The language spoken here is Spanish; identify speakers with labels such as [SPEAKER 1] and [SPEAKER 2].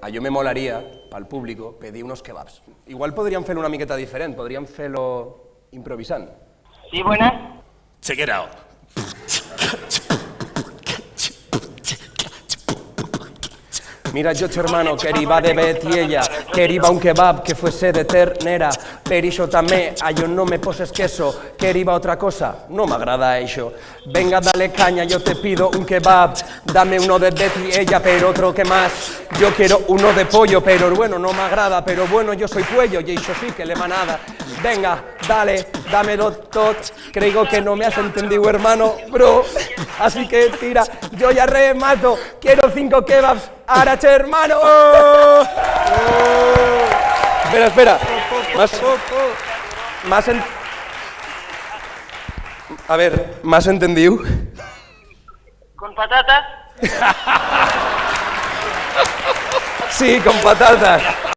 [SPEAKER 1] a jo me molaria, pel públic, pedir unos kebabs. Igual podríem fer-lo una miqueta diferent, podríem fer-lo improvisant.
[SPEAKER 2] Sí, buenas.
[SPEAKER 3] Check it out.
[SPEAKER 1] Mira, yo tu hermano, queriba de Betiella, queriba un kebab que fuese de ternera, per iso també, a yo no me poses queso, queriba otra cosa, no m'agrada això. Venga, dale caña, yo te pido un kebab, dame uno de Betiella, pero otro que más. Yo quiero uno de pollo, pero bueno, no m'agrada, pero bueno, yo soy cuello, y eso sí que le manada. Venga, dale, dámelo tot, creo que no me has entendido, hermano, bro. Así que tira, yo ya remato, quiero 5 kebabs, Arache, hermano. Espera. A ver, ¿m'has entendido?
[SPEAKER 2] ¿Con patatas?
[SPEAKER 1] Sí, con patatas.